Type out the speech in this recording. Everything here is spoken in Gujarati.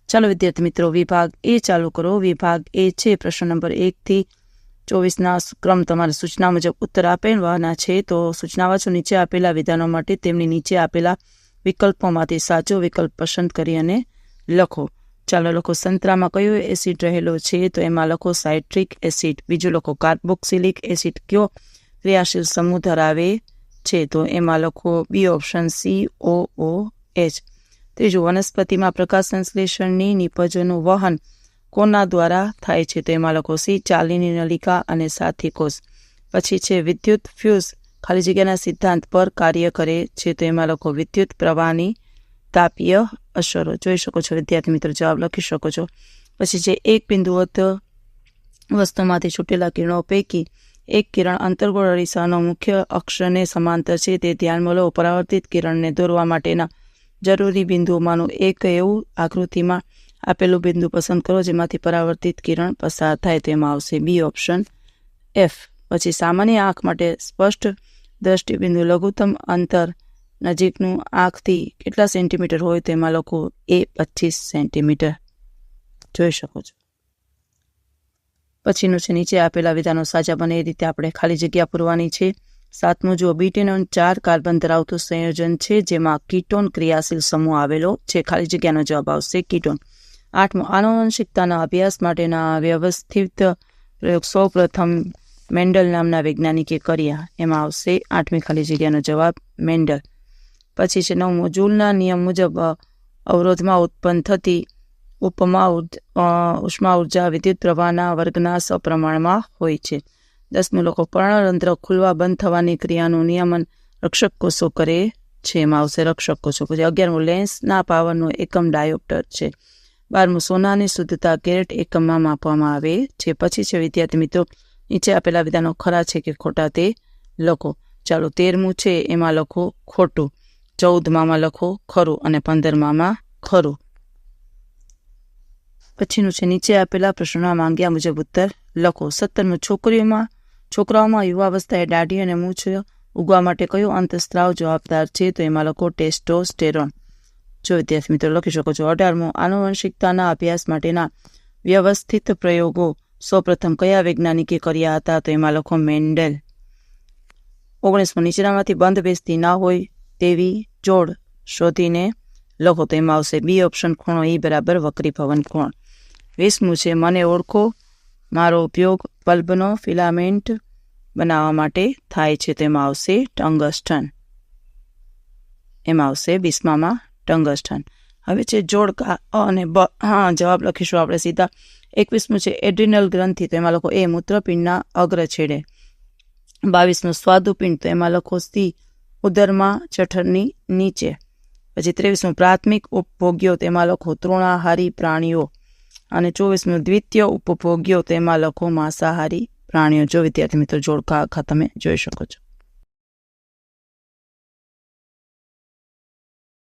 ચાલો વિદ્યાર્થી મિત્રો, વિભાગ એ ચાલુ કરો। વિભાગ એ છે પ્રશ્ન નંબર 1 થી 24 ક્રમ તમારે સૂચના મુજબ ઉત્તર આપેલાના છે। તો સૂચના વાંચો। નીચે આપેલા વિધાનો માટે તેમની નીચે આપેલા વિકલ્પોમાંથી સાચો વિકલ્પ પસંદ કરી અને લખો। ચાલો લખો। સંતરામાં કયો એસિડ રહેલો છે? તો એમાં લખો સાઇટ્રિક એસિડ। બીજું લખો કાર્બોક્સિલિક એસિડ કયો ક્રિયાશીલ સમૂહ ધરાવે છે? તો એમાં લખો બી ઓપ્શન COOH। ત્રીજું વનસ્પતિમાં પ્રકાશ સંશ્લેષણની નિપજોનું વહન કોના દ્વારા થાય છે? તો એમાં લખો સી ચાલીની નલિકા અને સાથી કોષ। પછી છે વિદ્યુત ફ્યુઝ ખાલી જગ્યાના સિદ્ધાંત પર કાર્ય કરે છે। તો એમાં લખો વિદ્યુત પ્રવાહની તાપીય અસરો। જોઈ શકો છો વિદ્યાર્થી મિત્રો, જવાબ લખી શકો છો। પછી છે એક બિંદુવત વસ્તુમાંથી છૂટેલા કિરણો પૈકી એક કિરણ અંતર્ગોળ અરીસાનો મુખ્ય અક્ષને સમાંતર છે। તે ધ્યાનમાં લો। પરાવર્તિત કિરણને દોરવા માટેના જરૂરી બિંદુઓમાંનું એક એવું આકૃતિમાં આપેલું બિંદુ પસંદ કરો જેમાંથી પરાવર્તિત કિરણ પસાર થાય। તેમાં આવશે બી ઓપ્શન F। પછી સામાન્ય આંખ માટે સ્પષ્ટ દ્રષ્ટિબિંદુ લઘુત્તમ અંતર નજીકનું આંખથી કેટલા સેન્ટીમીટર હોય? તેમાં લખો એ 25 સેન્ટીમીટર। જોઈ શકો છો। પછીનું છે નીચે આપેલા વિધાનો સાચા બને એ રીતે આપણે ખાલી જગ્યા પૂરવાની છે। 7મું જુઓ, બીટેનોન 4 કાર્બન ધરાવતું સંયોજન છે જેમાં કીટોન ક્રિયાશીલ સમૂહ આવેલો છે। ખાલી જગ્યાનો જવાબ આવશે કીટોન। 8મું, આનુવંશિકતાના અભ્યાસ માટેના વ્યવસ્થિત પ્રયોગ સૌપ્રથમ મેન્ડલ નામના વૈજ્ઞાનિકે કર્યા। એમાં આવશે 8મી ખાલી જગ્યાનો જવાબ મેન્ડલ। પછી છે 9મું, જૂલના નિયમ મુજબ અવરોધમાં ઉત્પન્ન થતી ઉષ્મા ઉર્જા વિદ્યુત પ્રવાહના વર્ગના સપ્રમાણમાં હોય છે। 10મું લખો, પર્ણરંધ્ર ખુલવા બંધ થવાની ક્રિયાનું નિયમન રક્ષક કોષો કરે છે। એમાં આવશે રક્ષક કોષો। પછી 11મું, લેન્સના પાવરનો એકમ ડાયોપ્ટર છે। 12મું, સોનાની શુદ્ધતા કેરેટ એકમમાં માપવામાં આવે છે। પછી છે વિદ્યાર્થી મિત્રો, નીચે આપેલા વિધાનો ખરા છે કે ખોટા તે લખો। ચાલો 13મું છે એમાં લખો ખોટું, 14માં લખો ખરું અને 15માં ખરું। પછીનું છે નીચે આપેલા પ્રશ્નોના માંગ્યા મુજબ ઉત્તર લખો। 17મું, છોકરાઓમાં યુવાવસ્થાએ દાઢી અને મૂછ ઉગવા માટે કયો અંતઃસ્ત્રાવ જવાબદાર છે? તો એમાં લખો ટેસ્ટોસ્ટેરોન। જો વિદ્યાર્થી મિત્રો લખી શકો છો। 18મું, આનુવંશિકતાના અભ્યાસ માટેના વ્યવસ્થિત પ્રયોગો સૌપ્રથમ કયા વૈજ્ઞાનિકે કર્યા હતા? તો એમાં લખો મેન્ડેલ। 19મું, નીચેનામાંથી બંધ બેસતી ના હોય તેવી જોડ શોધીને લખો। તો એમાં આવશે બી ઓપ્શન ખૂણો ઈ બરાબર વક્રી ભવન કોણ। 20મું છે મને ઓળખો, મારો ઉપયોગ બલ્બનો ફિલામેન્ટ બનાવવા માટે થાય છે। તેમાં આવશે ટંગસ્ટન। એમાં આવશે 20માં ટંગસ્ટન। હવે છે જોડકા અને જવાબ લખીશું આપણે સીધા। 21મું છે એડ્રિનલ ગ્રંથિ। તો એમાં લખો એ મૂત્રપિંડના અગ્ર છેડે। 22મું સ્વાદુપિંડ। તો એમાં લખો સી ઉદરમાં જઠરની નીચે। પછી 23મું પ્રાથમિક ઉપભોગ્યો। તેમાં લખો તૃણાહારી પ્રાણીઓ। અને 24મું દ્વિતીય ઉપભોગ્યો। તેમાં લખો માંસાહારી પ્રાણીઓ। જો વિદ્યાર્થી મિત્રો જોડકા આખા તમે જોઈ શકો છો।